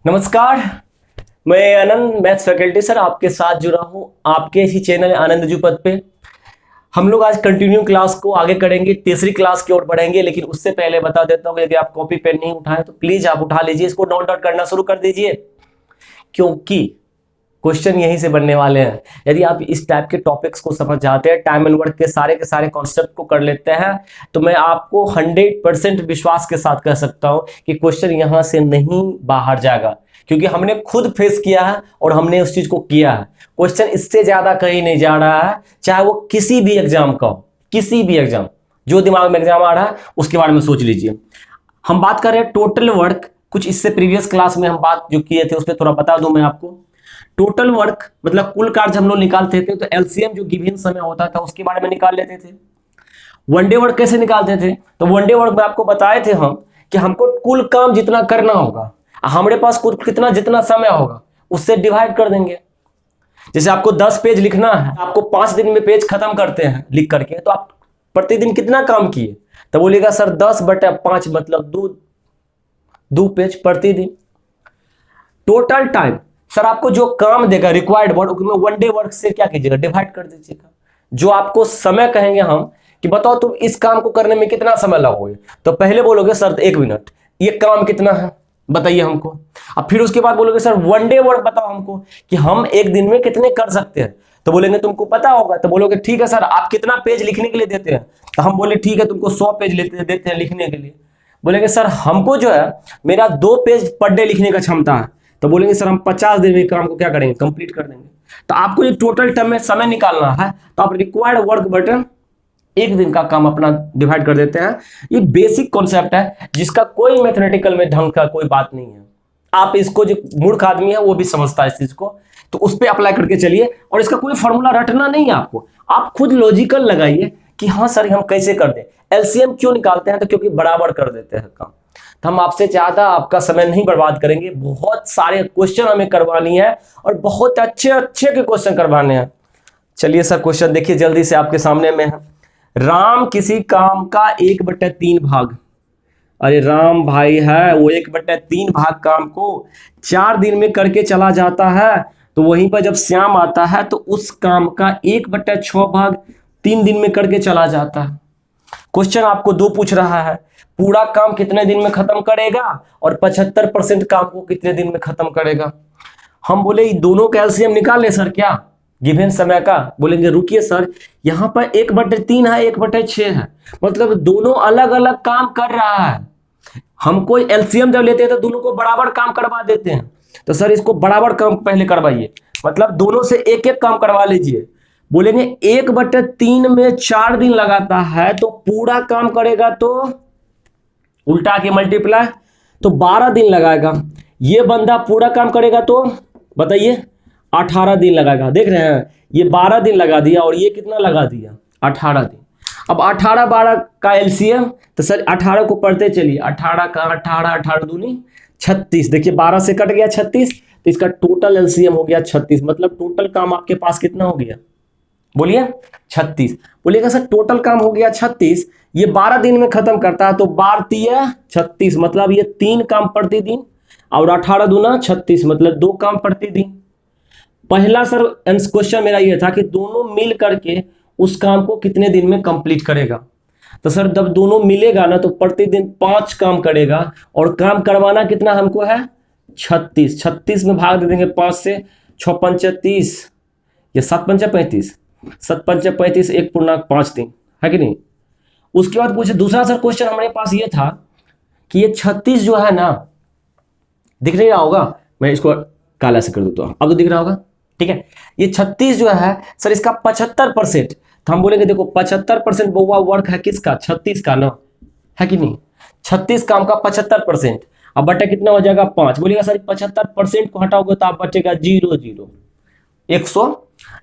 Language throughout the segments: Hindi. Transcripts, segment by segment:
नमस्कार। मैं आनंद मैथ्स फैकल्टी सर आपके साथ जुड़ा हूं आपके इसी चैनल आनंद जुपद पे। हम लोग आज कंटिन्यू क्लास को आगे करेंगे, तीसरी क्लास की ओर बढ़ेंगे। लेकिन उससे पहले बता देता हूं, यदि आप कॉपी पेन नहीं उठाए तो प्लीज आप उठा लीजिए, इसको नोट डाउन करना शुरू कर दीजिए, क्योंकि क्वेश्चन यहीं से बनने वाले हैं। यदि आप इस टाइप के टॉपिक्स को समझ जाते हैं, टाइम एंड वर्क के सारे कॉन्सेप्ट को कर लेते हैं, तो मैं आपको 100% विश्वास के साथ कह सकता हूं कि क्वेश्चन यहां से नहीं बाहर जाएगा, क्योंकि हमने खुद फेस किया है और हमने उस चीज को किया है। क्वेश्चन इससे ज्यादा कहीं नहीं जा रहा है, चाहे वो किसी भी एग्जाम का हो, किसी भी एग्जाम, जो दिमाग में एग्जाम आ रहा है उसके बारे में सोच लीजिए। हम बात कर रहे हैं टोटल वर्क। कुछ इससे प्रीवियस क्लास में हम बात जो किए थे उस पर थोड़ा बता दूं मैं आपको। टोटल वर्क मतलब कुल कार्य हम लोग निकालते थे तो एलसीएम जो गिवन समय होता था उसके बारे में निकाल लेते थे। वनडे वर्क कैसे निकालते थे, तो वनडे वर्क में आपको बताए थे हम कि हमको कुल काम जितना करना होगा, हमारे पास कुल कितना जितना समय होगा उससे डिवाइड कर देंगे। जैसे आपको 10 पेज लिखना है, आपको 5 दिन में पेज खत्म करते हैं लिख करके, तो आप प्रतिदिन कितना काम किए, तो बोलेगा सर 10/5 मतलब दो पेज प्रतिदिन। टोटल टाइम, सर आपको जो काम देगा रिक्वायर्ड वर्क में वन डे वर्क से क्या कीजिएगा, डिवाइड कर दीजिएगा। जो आपको समय कहेंगे हम कि बताओ तुम इस काम को करने में कितना समय लगोगे, तो पहले बोलोगे सर 1 मिनट, ये काम कितना है बताइए हमको। अब फिर उसके बाद बोलोगे सर वन डे वर्क बताओ हमको कि हम एक दिन में कितने कर सकते हैं, तो बोलेंगे तुमको पता होगा, तो बोलोगे ठीक है सर आप कितना पेज लिखने के लिए देते हैं, तो हम बोले ठीक है तुमको 100 पेज देते हैं लिखने के लिए। बोलेंगे सर हमको जो है मेरा 2 पेज पर डे लिखने का क्षमता है, तो बोलेंगे सर हम 50 दिन में काम को क्या करेंगे, कंप्लीट कर देंगे। तो आपको ये टोटल टाइम में समय निकालना है, तो आप रिक्वायर्ड वर्क बटन एक दिन का काम अपना डिवाइड कर देते हैं। ये बेसिक कॉन्सेप्ट है जिसका कोई मैथमेटिकल में ढंग का कोई बात नहीं है। आप इसको, जो मूर्ख आदमी है वो भी समझता है इस चीज को, तो उस पर अप्लाई करके चलिए। और इसका कोई फॉर्मूला रटना नहीं है आपको, आप खुद लॉजिकल लगाइए कि हाँ सर हम कैसे कर दें। एलसीएम क्यों निकालते हैं, तो क्योंकि बराबर कर देते हैं काम। तो हम आपसे ज्यादा आपका समय नहीं बर्बाद करेंगे, बहुत सारे क्वेश्चन हमें करवानी है और बहुत अच्छे अच्छे के क्वेश्चन करवाने हैं। चलिए सर क्वेश्चन देखिए जल्दी से आपके सामने में है। राम किसी काम का 1/3 भाग, अरे राम भाई है वो 1/3 भाग काम को 4 दिन में करके चला जाता है, तो वहीं पर जब श्याम आता है तो उस काम का 1/6 भाग 3 दिन में करके चला जाता है। क्वेश्चन आपको दो पूछ रहा है, पूरा काम कितने दिन में खत्म करेगा और 75% काम को कितने दिन में खत्म करेगा। हम बोले दोनों का एलसीएम निकाल ले सर क्या गिवन समय का। बोलेंगे रुकिए सर, यहां पर 1/3 है 1/6 है, मतलब दोनों अलग अलग काम कर रहा है। हमको एलसीएम जब लेते हैं तो दोनों को बराबर काम करवा देते हैं, तो सर इसको बराबर काम पहले करवाइए, मतलब दोनों से एक एक काम करवा लीजिए। बोलेंगे 1/3 में 4 दिन लगाता है तो पूरा काम करेगा तो उल्टा के मल्टीप्लाई, तो 12 दिन लगाएगा। ये बंदा पूरा काम करेगा तो बताइए 18 दिन लगाएगा। देख रहे हैं, ये 12 दिन लगा दिया और ये कितना लगा दिया 18 दिन। अब 18 12 का एलसीएम, तो सर 18 को पढ़ते चलिए, 18 का 18 18 दूनी 36, देखिए 12 से कट गया 36, तो इसका टोटल एलसीएम हो गया 36, मतलब टोटल काम आपके पास कितना हो गया बोलिए 36। बोलिएगा सर टोटल काम हो गया 36, ये 12 दिन में खत्म करता है तो 12×3 = 36, मतलब ये 3 काम प्रतिदिन, और 18 दूना 36 मतलब 2 काम प्रतिदिन। पहला सर क्वेश्चन मेरा ये था कि दोनों मिल करके उस काम को कितने दिन में कंप्लीट करेगा, तो सर जब दोनों मिलेगा ना तो प्रतिदिन 5 काम करेगा, और काम करवाना कितना हमको है 36, 36 में भाग दे देंगे 5 से, 6×5 = 30, या 7×5 = 35, 7×5 = 1.5 दिन, है कि नहीं। उसके बाद पूछे दूसरा सर क्वेश्चन हमारे पास ये था कि ये 36 जो है ना, दिख नहीं रहा होगा, मैं इसको काला से कर देता हूं, अब तो दिख रहा होगा, ठीक है। ये 36 जो है सर इसका 75%, तो हम बोलेंगे देखो 75% बउआ वर्क है किसका 36 का ना, है कि नहीं। 36 काम का 75%, अब बटा कितना हो जाएगा 5। बोलिएगा सर 75% को हटाओगे तो आप बचेगा 0 0 100,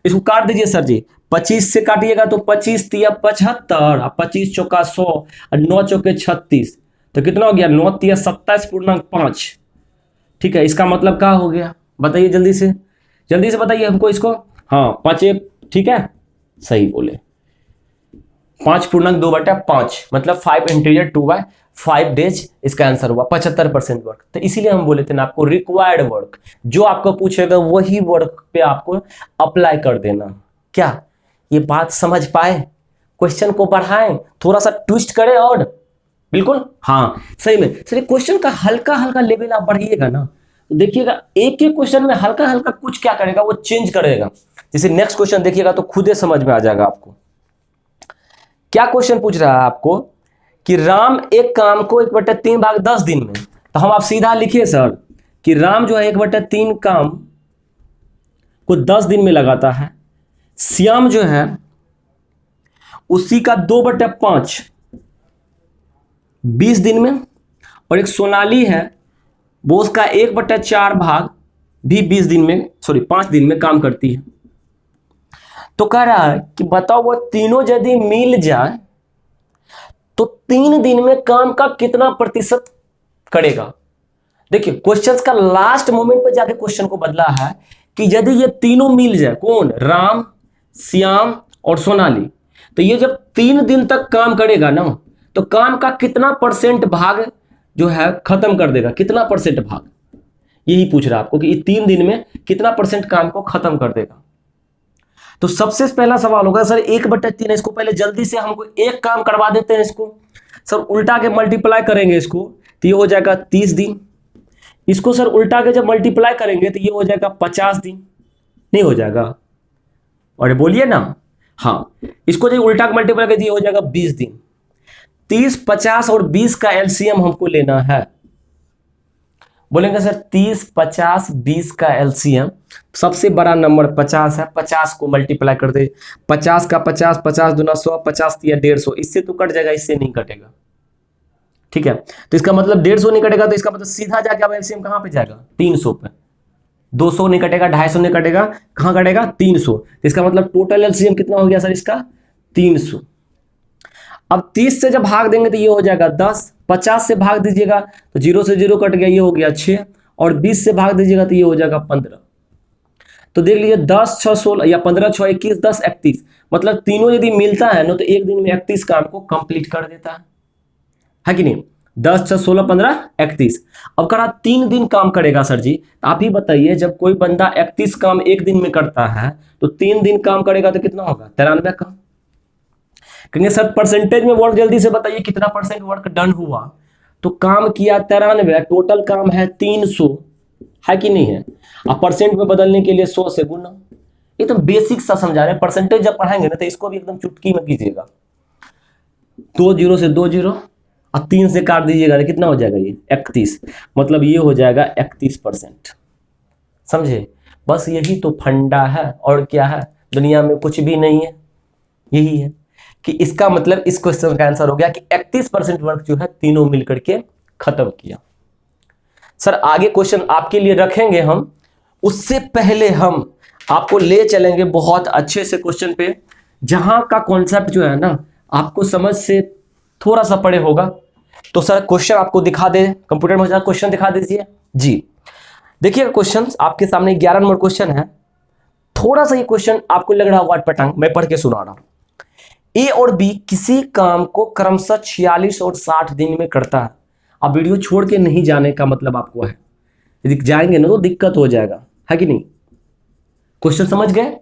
इसको काट दीजिए सर जी, 25 से काटिएगा तो 25 तिया 75, 25 चौका 100 और 9 चौके 36, तो कितना हो गया 9 तिया 27.5, ठीक है। इसका मतलब क्या हो गया बताइए जल्दी से बताइए हमको इसको। हाँ 5 1, ठीक है सही बोले। 5.2/5 मतलब 5 इंटीरियर 2/5 डेज इसका आंसर हुआ 75% वर्क। तो इसीलिए हम बोले थे ना आपको रिक्वायर्ड वर्क, जो आपको पूछेगा वही वर्क पे आपको अप्लाई कर देना। क्या ये बात समझ पाए? क्वेश्चन को बढ़ाएं, थोड़ा सा ट्विस्ट करें और बिल्कुल हाँ सही में सर क्वेश्चन का हल्का हल्का लेवल आप बढ़िएगा ना तो देखिएगा एक एक क्वेश्चन में हल्का हल्का कुछ क्या करेगा वो चेंज करेगा। जैसे नेक्स्ट क्वेश्चन देखिएगा तो खुद ही समझ में आ जाएगा आपको। क्या क्वेश्चन पूछ रहा है आपको कि राम एक काम को 1/3 भाग 10 दिन में, तो हम आप सीधा लिखिए सर कि राम जो है 1/3 काम को 10 दिन में लगाता है, श्याम जो है उसी का 2/5 20 दिन में, और एक सोनाली है वो उसका 1/4 भाग भी 20 दिन में 5 दिन में काम करती है। तो कह रहा है कि बताओ वो तीनों यदि मिल जाए तो 3 दिन में काम का कितना प्रतिशत करेगा। देखिए क्वेश्चन का लास्ट मोमेंट पे जाके क्वेश्चन को बदला है कि यदि ये तीनों मिल जाए, कौन, राम, श्याम और सोनाली, तो ये जब 3 दिन तक काम करेगा ना तो काम का कितना परसेंट भाग जो है खत्म कर देगा, कितना परसेंट भाग, यही पूछ रहा है आपको कि 3 दिन में कितना परसेंट काम को खत्म कर देगा। तो सबसे पहला सवाल होगा सर 1/3, इसको पहले जल्दी से हमको एक काम करवा देते हैं, इसको सर उल्टा के मल्टीप्लाई करेंगे इसको तो ये हो जाएगा 30 दिन, इसको सर उल्टा के जब मल्टीप्लाई करेंगे तो ये हो जाएगा 50 दिन, नहीं हो जाएगा? और बोलिए ना, हाँ इसको जब उल्टा के मल्टीप्लाई करेंगे ये हो जाएगा 20 दिन। 30, 50 और 20 का एलसीएम हमको लेना है। बोलेंगे सर 30, 50, 20 का एलसीएम, सबसे बड़ा नंबर 50 है, 50 को मल्टीप्लाई कर दे, 50 का 50, 50 दूना 100, 50 या 150, इससे तो कट जाएगा, इससे नहीं कटेगा। ठीक है, तो इसका मतलब 150 नहीं कटेगा, तो इसका मतलब सीधा जाके अब एलसीएम कहां पे जाएगा, 300 पे। 200 नहीं कटेगा, 250 नहीं कटेगा, कहां कटेगा, 300। तो इसका मतलब टोटल एलसीएम कितना हो गया सर इसका, 300। अब 30 से जब भाग देंगे तो ये हो जाएगा 10, 50 से भाग दीजिएगा तो 0 से 0 कट गया, ये हो गया 6, और 20 से भाग दीजिएगा तो ये हो जाएगा 15। तो देख लीजिए 10, 6, 16 या 15, 6, 21, 10, 31, मतलब तीनों यदि मिलता है ना तो एक दिन में 31 काम को कंप्लीट कर देता है कि नहीं? 10, 6, 16, 15, 31। अब करा 3 दिन काम करेगा सर जी, आप ही बताइए जब कोई बंदा 31 काम एक दिन में करता है तो 3 दिन काम करेगा तो कितना होगा, 93 काम। कहेंगे सर परसेंटेज में वर्क जल्दी से बताइए कितना परसेंट वर्क डन हुआ, तो काम किया 93, टोटल काम है 300, है कि नहीं है? अब परसेंट में बदलने के लिए 100 से गुना, ये तो बेसिक सा समझा रहे हैं। परसेंटेज जब पढ़ाएंगे ना तो इसको भी एकदम चुटकी में कीजिएगा, 2 0 से 2 0 और 3 से काट दीजिएगा तो कितना हो जाएगा, ये 31, मतलब ये हो जाएगा 31%। समझे? बस यही तो फंडा है, और क्या है, दुनिया में कुछ भी नहीं है, यही है कि इसका मतलब इस क्वेश्चन का आंसर हो गया कि 31% वर्क जो है तीनों मिलकर के खत्म किया। सर आगे क्वेश्चन आपके लिए रखेंगे हम, उससे पहले हम आपको ले चलेंगे बहुत अच्छे से क्वेश्चन पे, जहां का कॉन्सेप्ट जो है ना आपको समझ से थोड़ा सा परे होगा। तो सर क्वेश्चन आपको दिखा दे, कंप्यूटर में जरा क्वेश्चन दिखा दीजिए जी। देखिएगा क्वेश्चन आपके सामने 11 नंबर क्वेश्चन है। थोड़ा सा ये क्वेश्चन आपको लग रहा होगा पटांग, मैं पढ़ के सुना रहा हूं। ए और बी किसी काम को क्रमशः 46 और 60 दिन में करता है। अब वीडियो छोड़ के नहीं जाने का मतलब आपको है, यदि जाएंगे ना तो दिक्कत हो जाएगा, है कि नहीं? क्वेश्चन समझ गए?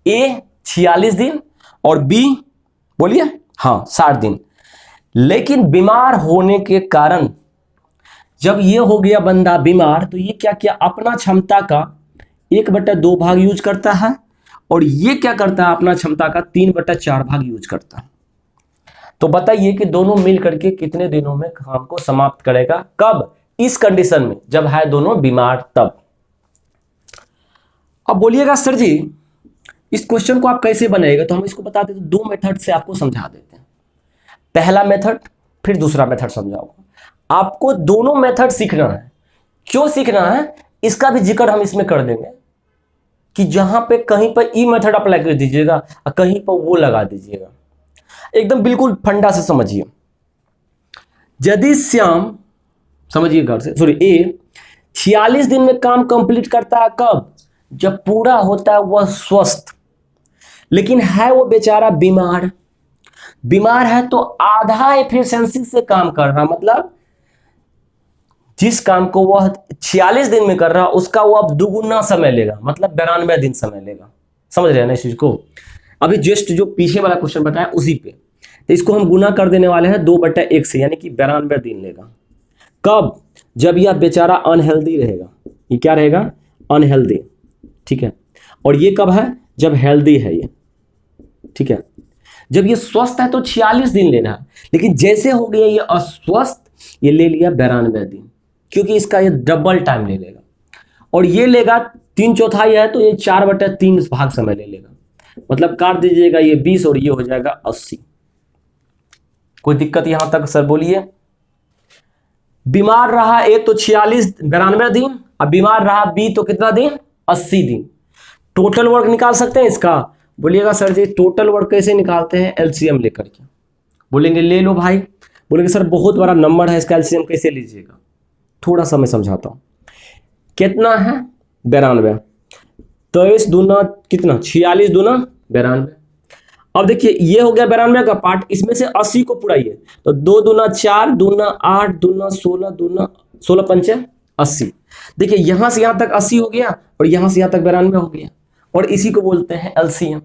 ए 46 दिन और बी बोलिए हाँ 60 दिन, लेकिन बीमार होने के कारण जब ये हो गया बंदा बीमार तो ये क्या किया, अपना क्षमता का 1/2 भाग यूज करता है, और ये क्या करता है, अपना क्षमता का 3/4 भाग यूज करता है। तो बताइए कि दोनों मिल करके कितने दिनों में काम को समाप्त करेगा, कब, इस कंडीशन में जब है दोनों बीमार तब। अब बोलिएगा सर जी इस क्वेश्चन को आप कैसे बनाएगा, तो हम इसको बता देते, 2 मेथड से आपको समझा देते हैं। पहला मेथड फिर दूसरा मेथड समझाऊंगा। आपको दोनों मेथड सीखना है। क्यों सीखना है इसका भी जिक्र हम इसमें कर देंगे कि जहां पे कहीं पर ई मेथड अप्लाई कर दीजिएगा और कहीं पर वो लगा दीजिएगा, एकदम बिल्कुल फंडा से समझिए। यदि श्याम, समझिए घर से, सॉरी ए 46 दिन में काम कंप्लीट करता है, कब, जब पूरा होता है वह स्वस्थ, लेकिन है वो बेचारा बीमार, बीमार है तो आधा एफिशिएंसी से काम कर रहा, मतलब जिस काम को वह 46 दिन में कर रहा उसका वो अब दुगुना समय लेगा, मतलब 92 दिन समय लेगा। समझ रहे हैं ना इस चीज को? अभी जस्ट जो पीछे वाला क्वेश्चन बताया उसी पे, तो इसको हम गुना कर देने वाले हैं 2/1 से, यानी कि 92 दिन लेगा। कब? जब यह बेचारा अनहेल्दी रहेगा। ये क्या रहेगा? अनहेल्दी। ठीक है। और ये कब है? जब हेल्दी है ये। ठीक है। जब ये स्वस्थ है तो 46 दिन लेना है, लेकिन जैसे हो गया ये अस्वस्थ, ये ले लिया 92 दिन, क्योंकि इसका ये डबल टाइम ले लेगा। और ये लेगा 3/4 है तो ये 4/3 भाग समय ले लेगा, मतलब काट दीजिएगा ये 20 और ये हो जाएगा 80। कोई दिक्कत यहां तक सर बोलिए? बीमार रहा ए तो 92 दिन, अब बीमार रहा बी तो कितना दिन? 80 दिन। टोटल वर्क निकाल सकते हैं इसका? बोलिएगा सर जी टोटल वर्क कैसे निकालते हैं? एलसीएम लेकर के। बोलेंगे ले लो भाई। बोलेंगे सर बहुत बड़ा नंबर है, इसका एलसीएम कैसे लीजिएगा? थोड़ा सा मैं समझाता हूं। कितना है? 92। 23 दूना कितना? 46 दूना 92। अब देखिए ये हो गया 92 का पार्ट, इसमें से 80 को पुराइए तो 2 दूना 4, दूना 8, दूना 16, दूना 16 पंचे 80। देखिए यहां से यहां तक 80 हो गया और यहां से यहां तक 92 हो गया, और इसी को बोलते हैं एलसीएम।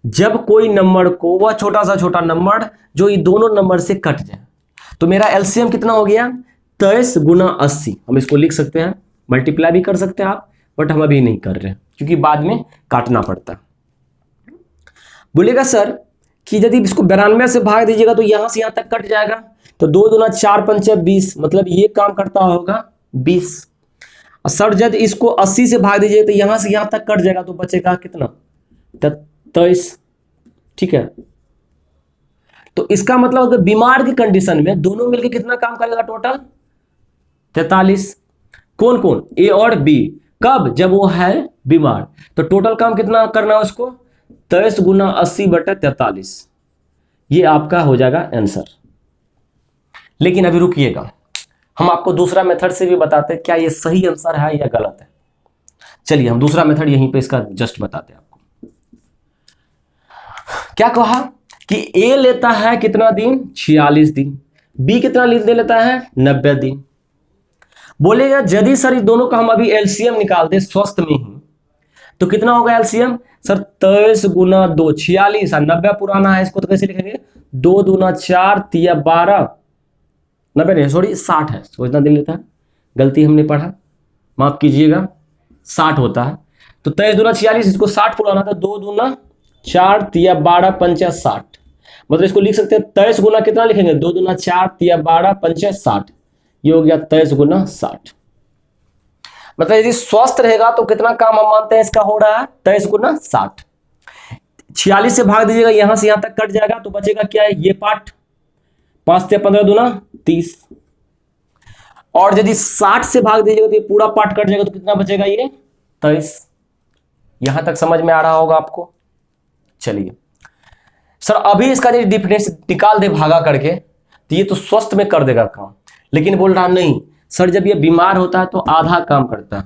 जब कोई नंबर को, वह छोटा सा छोटा नंबर जो ये दोनों नंबर से कट जाए, तो मेरा एलसीएम कितना हो गया? 23 गुना 80। हम इसको लिख सकते हैं, मल्टीप्लाई भी कर सकते हैं आप, बट हम अभी नहीं कर रहे हैं क्योंकि बाद में काटना पड़ता है। बोलेगा सर कि यदि इसको 92 से भाग दीजिएगा तो यहां से यहां तक कट जाएगा, तो 2 दूना 4 पंचे 20, मतलब ये काम करता होगा 20। और सर यदि इसको 80 से भाग दीजिए तो यहां से यहां तक कट जाएगा, तो बचेगा कितना? 23। ठीक है। तो इसका मतलब अगर बीमार की कंडीशन में दोनों मिलकर कितना काम करेगा टोटल? 43। कौन कौन? ए और बी। कब? जब वो है बीमार। तो टोटल काम कितना करना है उसको? 23 गुना 80/43। ये आपका हो जाएगा आंसर। लेकिन अभी रुकिएगा, हम आपको दूसरा मेथड से भी बताते हैं क्या ये सही आंसर है या गलत है। चलिए हम दूसरा मेथड यहीं पे इसका जस्ट बताते हैं आपको। क्या कहा कि ए लेता है कितना दिन? 46 दिन। बी कितना दे लेता है? 90 दिन। बोलेगा यदि सर इस दोनों का हम अभी एलसीएम निकाल दे स्वस्थ में ही, तो कितना होगा एलसीएम? सर 23 गुना 2 46, 90 पुराना है, इसको तो कैसे लिखेंगे? 2 दूना 4 तिया 12, 90 नहीं सॉरी 60 है, सोचना दिन लेता है, गलती हमने पढ़ा, माफ कीजिएगा, 60 होता है। तो 23 दूना 46, इसको 60 पुराना था, 2 दूना 4 तिया 12 पंचा 60, मतलब इसको लिख सकते हैं 23 गुना कितना लिखेंगे? 2 दूना 4 तिया 12 पंचा 60, ये हो गया 23 गुना 60। मतलब यदि स्वस्थ रहेगा तो कितना काम हम मानते हैं इसका हो रहा है? 23 गुना 60। 46 से भाग दीजिएगा, यहां से यहां तक कट जाएगा, तो बचेगा क्या है? ये पार्ट। 5 से 15 दूना 30। और यदि 60 से भाग दीजिएगा तो ये पूरा पार्ट कट जाएगा, तो कितना बचेगा? ये 23। यहां तक समझ में आ रहा होगा आपको? चलिए सर अभी इसका यदि डिफरेंस निकाल दे भागा करके, तो ये तो स्वस्थ में कर देगा काम, लेकिन बोल रहा नहीं सर जब ये बीमार होता है तो आधा काम करता है।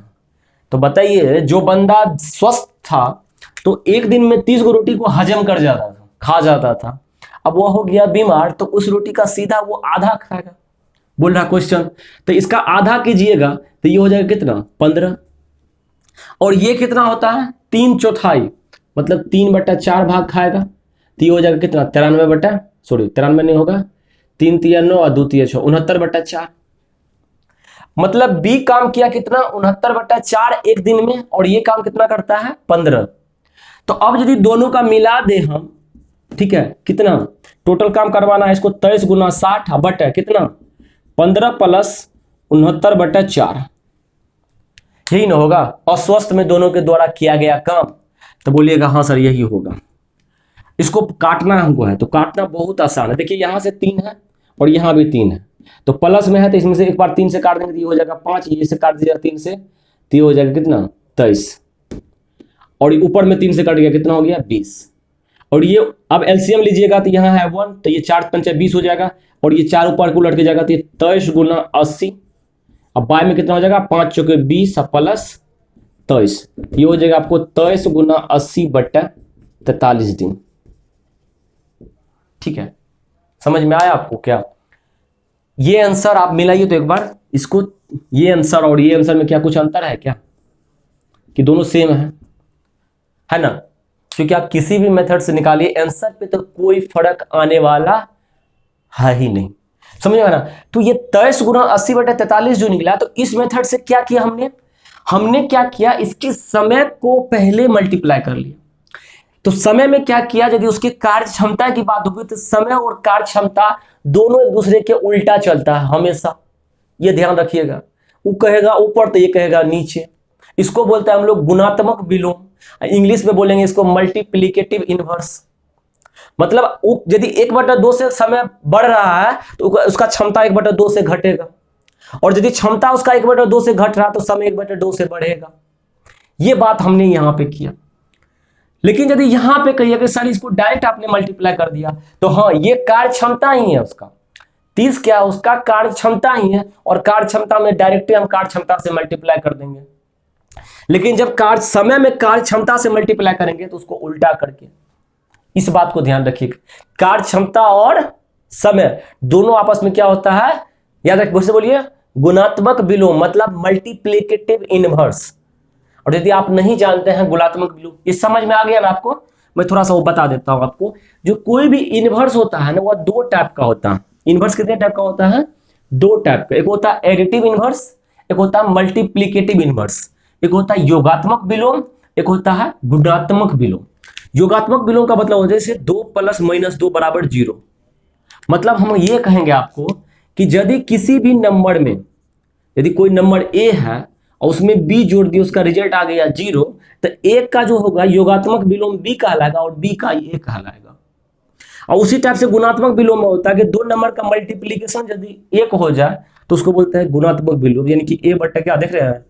तो बताइए जो बंदा स्वस्थ था तो एक दिन में 30 गो रोटी को हजम कर जाता था, खा जाता था, अब वो हो गया बीमार तो उस रोटी का सीधा वो आधा खाएगा। बोल रहा क्वेश्चन, तो इसका आधा कीजिएगा तो ये हो जाएगा कितना? 15। और ये कितना होता है? 3/4, मतलब 3/4 भाग खाएगा, तो ये हो जाएगा कितना? 93 नहीं होगा, 3 तिया 9 और 2 तिया 6, 69/4। मतलब बी काम किया कितना? 69/4 एक दिन में, और ये काम कितना करता है? 15। तो अब यदि दोनों का मिला दे हम, ठीक है, कितना टोटल काम करवाना है इसको? 23 गुना 60 बटे कितना? 15 प्लस 69/4, यही ना होगा? अस्वस्थ में दोनों के द्वारा किया गया काम। तो बोलिएगा हाँ सर यही होगा। इसको काटना हमको है, तो काटना बहुत आसान है। देखिए यहां से 3 है और यहां भी 3 है, तो प्लस में है तो इसमें से एक बार 3 से काट देंगे तो ये हो जाएगा 5, ये से काट दीजिएगा 3 से तो ये हो जाएगा कितना? 23। और ऊपर में 3 से कट गया, कितना हो गया? 20। और ये अब एलसीएम लीजिएगा तो यहाँ है 1, तो ये 4 पंचे 20 हो जाएगा, और ये 4 ऊपर को उलट के जाएगा तो ये 23 गुना 80। अब बाय में कितना हो जाएगा? 5 चौके 20 प्लस 23, ये हो जाएगा आपको 23 गुना 80/43 दिन। ठीक है, समझ में आया आपको क्या? ये आंसर आप मिलाइए तो एक बार इसको, ये आंसर और ये आंसर में क्या कुछ अंतर है क्या, कि दोनों सेम है ना? क्योंकि आप किसी भी मेथड से निकालिए आंसर पे तो कोई फर्क आने वाला है ही नहीं, समझ में ना? तो ये 23 गुना 80/43 जो निकला, तो इस मेथड से क्या किया हमने क्या किया, इसके समय को पहले मल्टीप्लाई कर लिया। तो समय में क्या किया, यदि उसकी कार्य क्षमता की बात होगी तो समय और कार्य क्षमता दोनों एक दूसरे के उल्टा चलता है हमेशा, ये ध्यान रखिएगा। वो कहेगा ऊपर तो ये कहेगा नीचे, इसको बोलते हैं हम लोग गुणात्मक विलोम, इंग्लिश में बोलेंगे इसको मल्टीप्लिकेटिव इनवर्स। मतलब यदि 1/2 से समय बढ़ रहा है तो उसका क्षमता 1/2 से घटेगा, और यदि क्षमता उसका 1/2 से घट रहा तो समय 1/2 से बढ़ेगा। ये बात हमने यहां पे किया। लेकिन यदि यहां पे कहिए कि सर इसको डायरेक्ट आपने मल्टीप्लाई कर दिया, तो हाँ ये कार्य क्षमता ही है उसका, 30 क्या उसका कार्य क्षमता ही है, और कार्य क्षमता में डायरेक्टली हम कार्य क्षमता से मल्टीप्लाई कर देंगे। लेकिन जब कार्य समय में कार्य क्षमता से मल्टीप्लाई करेंगे तो उसको उल्टा करके, इस बात को ध्यान रखिए, कार्य क्षमता और समय दोनों आपस में क्या होता है, याद रखिए, मुझसे बोलिए, गुणात्मक विलोम, मतलब मल्टीप्लिकेटिव इनवर्स। और यदि आप नहीं जानते हैं गुणात्मक विलोम, ये समझ में आ गया ना आपको, मैं थोड़ा सा वो बता देता हूं आपको। जो कोई भी इनवर्स होता है ना, वह 2 टाइप का होता है। इनवर्स कितने टाइप का होता है? 2 टाइप का। एक होता है एडिटिव इनवर्स, एक होता है मल्टीप्लिकेटिव इनवर्स। एक होता है योगात्मक विलोम, एक होता है गुणात्मक विलोम। योगात्मक विलोम का मतलब होता है जैसे 2 + -2 = 0। मतलब हम ये कहेंगे आपको कि यदि किसी भी नंबर में, यदि कोई नंबर ए है और उसमें बी जोड़ दिए, उसका रिजल्ट आ गया 0, तो एक का जो होगा योगात्मक विलोम बी कहलाएगा और बी का ए कहलाएगा। और उसी टाइप से गुणात्मक विलोम में होता है कि 2 नंबर का मल्टीप्लीकेशन यदि 1 हो जाए तो उसको बोलते हैं गुणात्मक विलोम, यानी कि ए बट्टा क्या देख रहे हैं,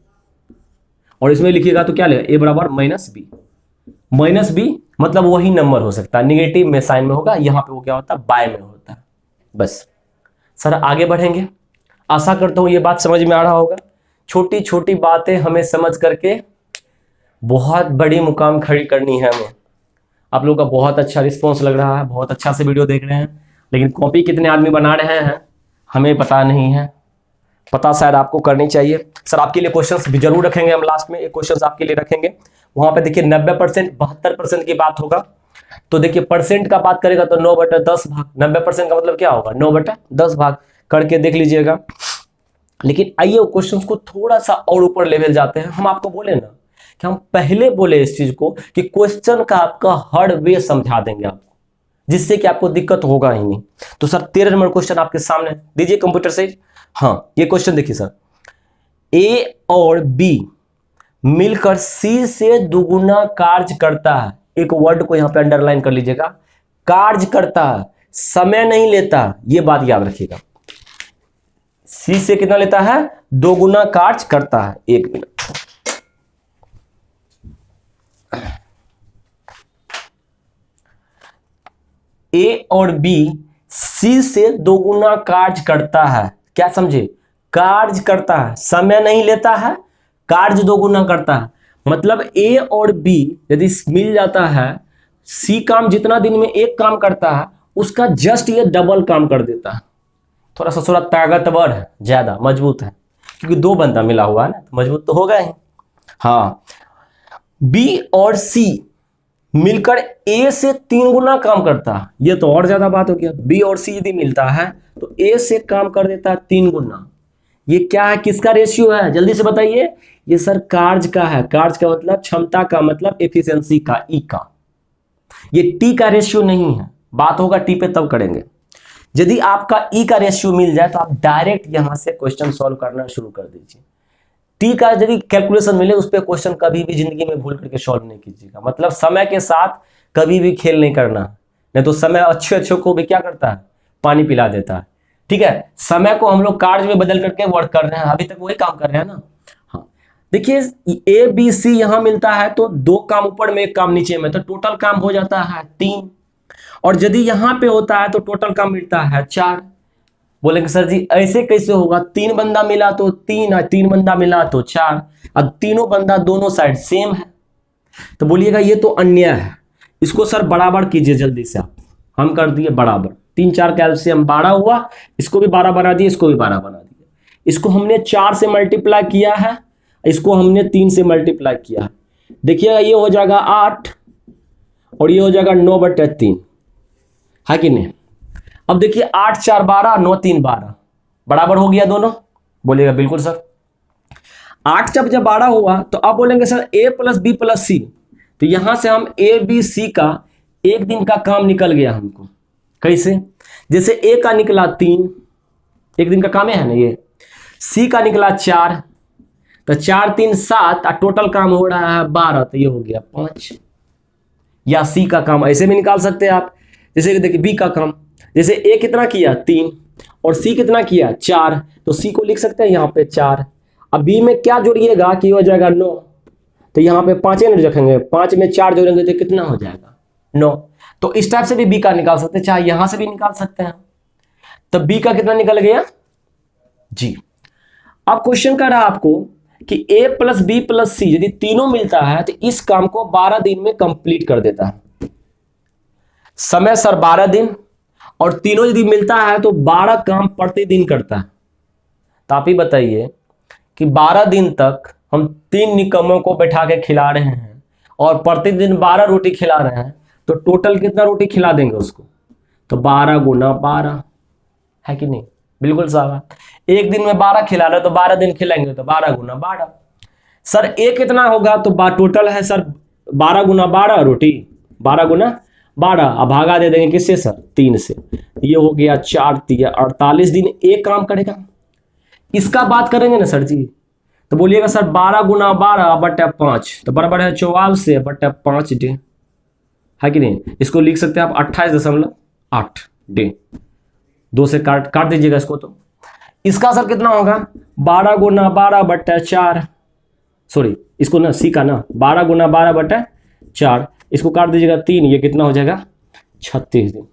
और इसमें लिखिएगा तो क्या लेगा, ए बराबर माइनस बी, मतलब वही नंबर हो सकता है, निगेटिव में साइन में होगा, यहां पे वो क्या होता है, बाय में होता है। बस सर आगे बढ़ेंगे, आशा करता हूं ये बात समझ में आ रहा होगा। छोटी छोटी बातें हमें समझ करके बहुत बड़ी मुकाम खड़ी करनी है हमें। आप लोगों का बहुत अच्छा रिस्पॉन्स लग रहा है, बहुत अच्छा से वीडियो देख रहे हैं, लेकिन कॉपी कितने आदमी बना रहे हैं हमें पता नहीं है। पता शायद आपको करनी चाहिए। सर आपके लिए क्वेश्चंस भी जरूर रखेंगे हम, लास्ट में एक क्वेश्चंस आपके लिए रखेंगे। वहां पे देखिए 90% 72% की बात होगा, तो देखिए परसेंट का बात करेगा तो 9/10 भाग, 90% का मतलब क्या होगा, 9/10 भाग करके देख लीजिएगा। लेकिन आइए क्वेश्चंस को थोड़ा सा और ऊपर लेवल जाते हैं। हम आपको बोले ना कि हम पहले बोले इस चीज को कि क्वेश्चन का आपका हर वे समझा देंगे आपको, जिससे कि आपको दिक्कत होगा ही नहीं। तो सर 13 नंबर क्वेश्चन आपके सामने दीजिए कंप्यूटर से। हाँ ये क्वेश्चन देखिए सर, ए और बी मिलकर सी से दुगुना कार्य करता है। एक वर्ड को यहां पे अंडरलाइन कर लीजिएगा, कार्य करता है, समय नहीं लेता, ये बात याद रखिएगा। सी से कितना लेता है, 2 गुना कार्य करता है। 1 मिनट, ए और बी सी से 2 गुना कार्य करता है, क्या समझे, कार्य करता है, समय नहीं लेता है, कार्य 2 गुना करता है। मतलब ए और बी यदि मिल जाता है, सी काम जितना दिन में एक काम करता है उसका जस्ट ये डबल काम कर देता है। थोड़ा सा थोड़ा ताकतवर है, ज्यादा मजबूत है, क्योंकि 2 बंदा मिला हुआ है ना, तो मजबूत तो होगा ही। हाँ, बी और सी मिलकर ए से 3 गुना काम करता है, ये तो और ज्यादा बात हो गया। बी और सी यदि मिलता है तो ए से काम कर देता है 3 गुना। ये क्या है, किसका रेशियो है, जल्दी से बताइए। ये सर कार्य का है, कार्य का मतलब क्षमता का, मतलब एफिशिएंसी का, ई का। ये टी का रेशियो नहीं है, बात होगा टी पे तब करेंगे। यदि आपका ई का रेशियो मिल जाए तो आप डायरेक्ट यहां से क्वेश्चन सॉल्व करना शुरू कर दीजिए। टी का यदि कैलकुलेशन मिले उस पर क्वेश्चन कभी भी जिंदगी में भूल करके सॉल्व नहीं कीजिएगा। मतलब समय के साथ कभी भी खेल नहीं करना, नहीं तो समय अच्छे अच्छे को भी क्या करता है, पानी पिला देता है। ठीक है, समय को हम लोग कार्य में बदल करके वर्क कर रहे हैं, अभी तक वही काम कर रहे हैं ना। हाँ देखिए, ए बी सी यहां मिलता है तो 2 काम ऊपर में 1 काम नीचे में, तो टोटल काम हो जाता है 3। और यदि यहां पे होता है तो टोटल काम मिलता है 4। बोलेंगे सर जी ऐसे कैसे होगा, 3 बंदा मिला तो 3 और 3 बंदा मिला तो 4, अब तीनों बंदा दोनों साइड सेम है, तो बोलिएगा ये तो अन्याय है, इसको सर बराबर कीजिए जल्दी से आप। हम कर दिए बराबर, 3 4 कैल्शियम 12 हुआ, इसको भी 12 बना दिए, इसको भी 12 बना दिए। इसको हमने 4 से मल्टीप्लाई किया है, इसको हमने 3 से मल्टीप्लाई किया है। देखिएगा ये हो जाएगा 8 और ये हो जाएगा 9/3, है कि नहीं। अब देखिए 8 4 12, 9 3 12, बराबर हो गया दोनों। बोलिएगा बिल्कुल सर। 8 जब 12 हुआ तो अब बोलेंगे सर a + b + c, तो यहां से हम a b c का एक दिन का काम निकल गया हमको। कैसे? जैसे a का निकला 3, एक दिन का काम है ना ये। c का निकला 4, तो 4 3 7 और टोटल काम हो रहा है 12, तो ये हो गया 5। या c का काम ऐसे भी निकाल सकते हैं आप। जैसे कि देखिए b का काम, जैसे a कितना किया 3 और c कितना किया 4, तो c को लिख सकते हैं यहाँ पे 4। अब b में क्या जोड़िएगा कि हो जाएगा 9, तो यहाँ पे 5 रखेंगे, 5 में 4 जोड़ेंगे तो कितना हो जाएगा 9। तो इस टाइप से भी b का निकाल सकते हैं, चाहे यहां से भी निकाल सकते हैं। तो b का कितना निकल गया जी। अब क्वेश्चन कर रहा है आपको कि a + b + c यदि तीनों मिलता है तो इस काम को 12 दिन में कंप्लीट कर देता है। समय सर 12 दिन, और तीनों यदि मिलता है तो 12 काम प्रतिदिन करता है। तो आप ही बताइए कि 12 दिन तक हम 3 निकम्मों को बैठा के खिला रहे हैं और प्रतिदिन 12 रोटी खिला रहे हैं, तो टोटल कितना रोटी खिला देंगे उसको? तो 12 × 12, है कि नहीं? बिल्कुल साहब, एक दिन में 12 खिला रहे तो 12 दिन खिलाएंगे तो 12 × 12। सर एक कितना होगा? तो टोटल है सर 12 × 12 रोटी, 12 × 12, अब भागा दे देंगे किससे सर? 3 से। ये हो गया 4 × 3 48 दिन एक काम करेगा। इसका बात करेंगे ना सर जी, तो बोलिएगा सर 12 × 12/5, तो बराबर है 44/5 डे, है कि नहीं? इसको लिख सकते हैं आप 28.8 डे। 2 से काट दीजिएगा इसको, तो इसका सर कितना होगा? 12 × 12/4, सॉरी इसको ना सी का ना 12 × 12/4, इसको काट दीजिएगा 3, ये कितना हो जाएगा? 36 दिन।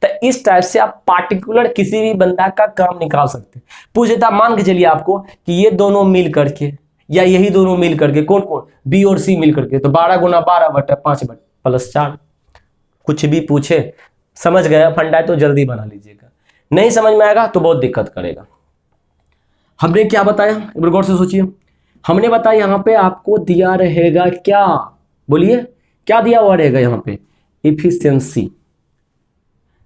तो इस टाइप से आप पार्टिकुलर किसी भी बंदा का काम निकाल सकते हैं। पूछ देता, मान के चलिए आपको कि ये दोनों मिल करके या यही दोनों मिल करके, कौन कौन? बी और सी मिल करके, तो 12 × 12/5 + 4। कुछ भी पूछे, समझ गया फंडा तो जल्दी बना लीजिएगा, नहीं समझ में आएगा तो बहुत दिक्कत करेगा। हमने क्या बताया, एक बार गौर से सोचिए। हमने बताया यहाँ पे आपको दिया रहेगा क्या? बोलिए क्या दिया हुआ रहेगा यहाँ पे? इफिशियंसी।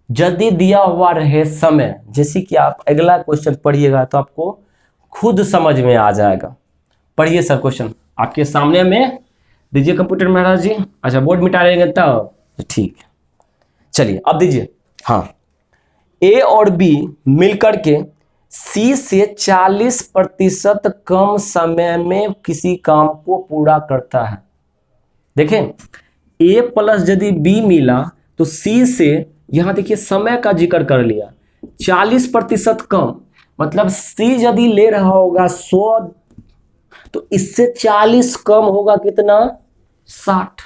यदि दिया हुआ रहे समय, जैसे कि आप अगला क्वेश्चन पढ़िएगा तो आपको खुद समझ में आ जाएगा। पढ़िए सर क्वेश्चन आपके सामने में दीजिए कंप्यूटर महाराज जी। अच्छा बोर्ड मिटा लेंगे तब ठीक है। चलिए अब दीजिए। हाँ, ए और बी मिलकर के सी से 40% कम समय में किसी काम को पूरा करता है। देखें ए प्लस यदि बी मिला तो सी से, यहां देखिए समय का जिक्र कर लिया, 40% कम, मतलब सी यदि ले रहा होगा 100 तो इससे 40 कम होगा कितना? 60।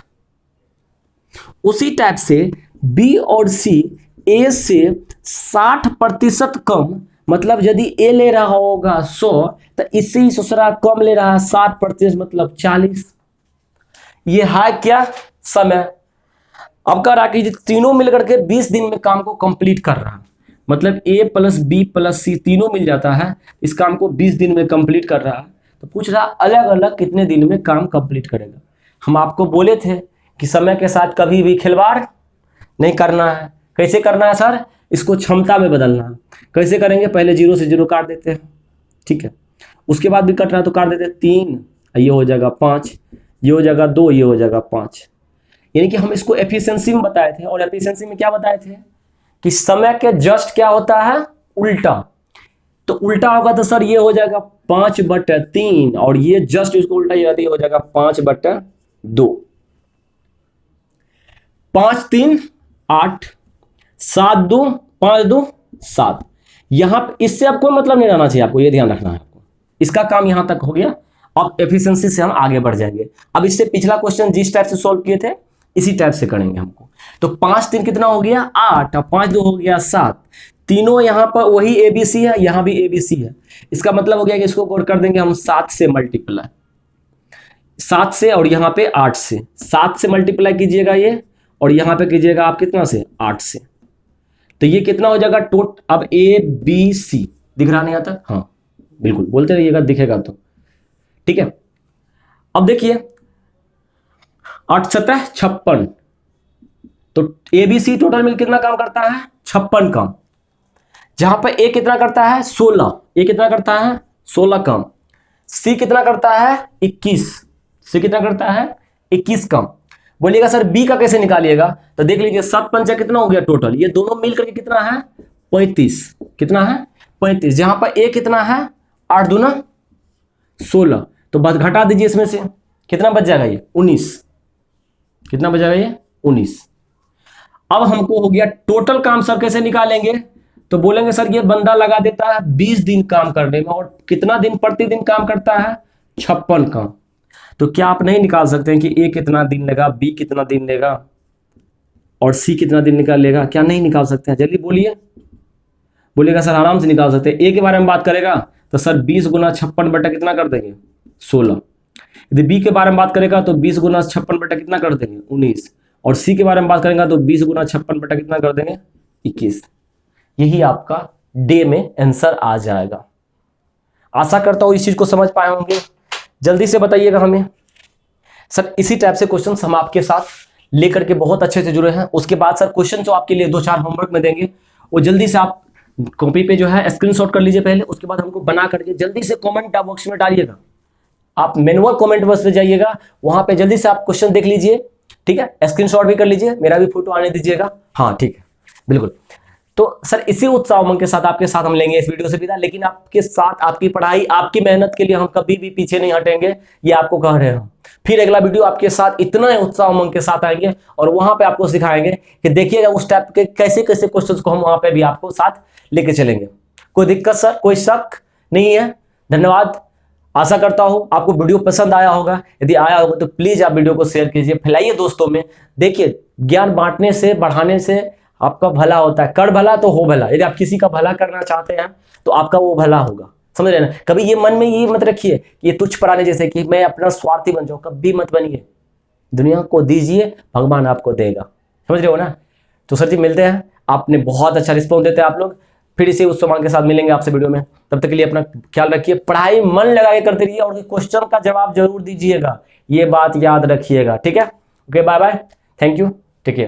उसी टाइप से बी और सी ए से 60% कम, मतलब यदि ए ले रहा होगा 100 तो इससे ही दूसरा कम ले रहा है 60%, मतलब 40। ये है क्या? समय। अब कह रहा कि तीनों मिलकर के 20 दिन में काम को कंप्लीट कर रहा है, मतलब ए प्लस बी प्लस सी तीनों मिल जाता है, इस काम को 20 दिन में कंप्लीट कर रहा है। तो पूछ रहा अलग अलग कितने दिन में काम कंप्लीट करेगा। हम आपको बोले थे कि समय के साथ कभी भी खिलवाड़ नहीं करना है। कैसे करना है सर? इसको क्षमता में बदलना है। कैसे करेंगे? पहले 0 से 0 काट देते हैं, ठीक है, उसके बाद भी कट रहा है तो काट देते हैं 3, ये हो जाएगा 5, ये हो जाएगा 2, ये हो जाएगा 5। यानी कि हम इसको एफिशिएंसी में बताए थे, और एफिशिएंसी में क्या बताए थे कि समय के जस्ट क्या होता है? उल्टा। तो उल्टा होगा तो सर ये हो जाएगा 5/3, और ये जस्ट इसको उल्टा ये हो जाएगा 5/2। 5 3 8, 7 2 5 2 7। यहां इससे अब कोई मतलब नहीं रहना चाहिए, आपको ये ध्यान रखना है। आपको इसका काम यहां तक हो गया। अब एफिशिएंसी से हम आगे बढ़ जाएंगे। अब इससे पिछला क्वेश्चन जिस टाइप से सॉल्व किए थे इसी टाइप से करेंगे हमको। तो 5 3 कितना हो गया? 8, और 5 2 हो गया 7। तीनों यहां पर वही एबीसी है, यहां भी एबीसी है। इसका मतलब हो गया कि इसको गौर कर देंगे हम 7 से मल्टीप्लाई, 7 से, और यहां पे 8 से, 7 से मल्टीप्लाई कीजिएगा ये, और यहां पे कीजिएगा आप कितना से 8 से। तो ये कितना हो जाएगा अब ए बी सी दिख रहा नहीं यहाँ तक? हाँ बिल्कुल, बोलते रहिएगा दिखेगा तो। ठीक है, अब देखिए 8 सतह 56, तो ए बी सी टोटल मिल कितना काम करता है? 56 काम। जहां पर ए कितना करता है? 16। ए कितना करता है? 16 काम। सी कितना करता है? 21। सी कितना करता है? 21 काम। बोलिएगा सर बी का कैसे निकालिएगा? तो देख लीजिए 7 पंचा कितना हो गया टोटल, ये दोनों मिलकर के कितना है? 35। कितना है? 35। जहां पर ए कितना है? 8 दूना 16, तो बस घटा दीजिए इसमें से, कितना बच जाएगा? ये 19। कितना बच जाएगा? ये 19। अब हमको हो गया टोटल काम सर कैसे निकालेंगे? तो बोलेंगे सर ये बंदा लगा देता है 20 दिन काम करने में, और कितना दिन प्रतिदिन काम करता है? 56 काम। तो क्या आप नहीं निकाल सकते हैं कि ए कितना दिन लेगा, बी कितना दिन लेगा और सी कितना दिन निकाल लेगा? क्या नहीं निकाल सकते हैं? जल्दी बोलिए। बोलिएगा सर आराम से निकाल सकते हैं। ए के बारे में बात करेगा तो सर 20 गुना 56 बटा कितना कर देंगे? 16। यदि बी के बारे में बात करेगा तो 20 गुना 56 बटा कितना कर देंगे? 19। और सी के बारे में बात करेंगे तो 20 गुना 56 बटा कितना कर देंगे? 21। यही आपका डे में आंसर आ जाएगा। आशा करता हूं इस चीज को समझ पाए होंगे। जल्दी से बताइएगा हमें। सर इसी टाइप से क्वेश्चंस हम आपके साथ लेकर के बहुत अच्छे से जुड़े हैं। उसके बाद सर क्वेश्चन जो आपके लिए 2-4 होमवर्क में देंगे, वो जल्दी से आप कॉपी पे जो है स्क्रीनशॉट कर लीजिए पहले, उसके बाद हमको बना करके जल्दी से कमेंट बॉक्स में डालिएगा। आप मैनुअल कमेंट बॉक्स पे जाइएगा, वहां पे जल्दी से आप क्वेश्चन देख लीजिए। ठीक है, स्क्रीनशॉट भी कर लीजिए, मेरा भी फोटो आने दीजिएगा। हाँ ठीक है, बिल्कुल। तो सर इसी उत्साह उमंग के साथ आपके साथ हम लेंगे इस वीडियो से विदा, लेकिन आपके साथ आपकी पढ़ाई, आपकी मेहनत के लिए हम कभी भी पीछे नहीं हटेंगे, ये आपको कह रहे हैं। फिर अगला वीडियो आपके साथ इतना उत्साह उमंग के साथ आएंगे और वहां पे आपको सिखाएंगे कि देखिएगा उस टाइप के कैसे कैसे क्वेश्चंस को हम वहां पे भी आपको साथ लेके चलेंगे। कोई दिक्कत सर, कोई शक नहीं है? धन्यवाद। आशा करता हूं आपको वीडियो पसंद आया होगा। यदि आया होगा तो प्लीज आप वीडियो को शेयर कीजिए, फैलाइए दोस्तों में। देखिए ज्ञान बांटने से, बढ़ाने से आपका भला होता है। कर भला तो हो भला। यदि आप किसी का भला करना चाहते हैं तो आपका वो भला होगा, समझ रहे ना? कभी ये मन में ये मत रखिए कि ये तुच्छ प्राणी जैसे कि मैं अपना स्वार्थी बन जाऊं, कभी मत बनिए। दुनिया को दीजिए, भगवान आपको देगा, समझ रहे हो ना? तो सर जी मिलते हैं। आपने बहुत अच्छा रिस्पॉन्स देते हैं आप लोग। फिर इसी उत्सव के साथ मिलेंगे आपसे वीडियो में। तब तक के लिए अपना ख्याल रखिए, पढ़ाई मन लगा के करते रहिए और क्वेश्चन का जवाब जरूर दीजिएगा, ये बात याद रखिएगा। ठीक है, okay, bye bye, thank you, take care.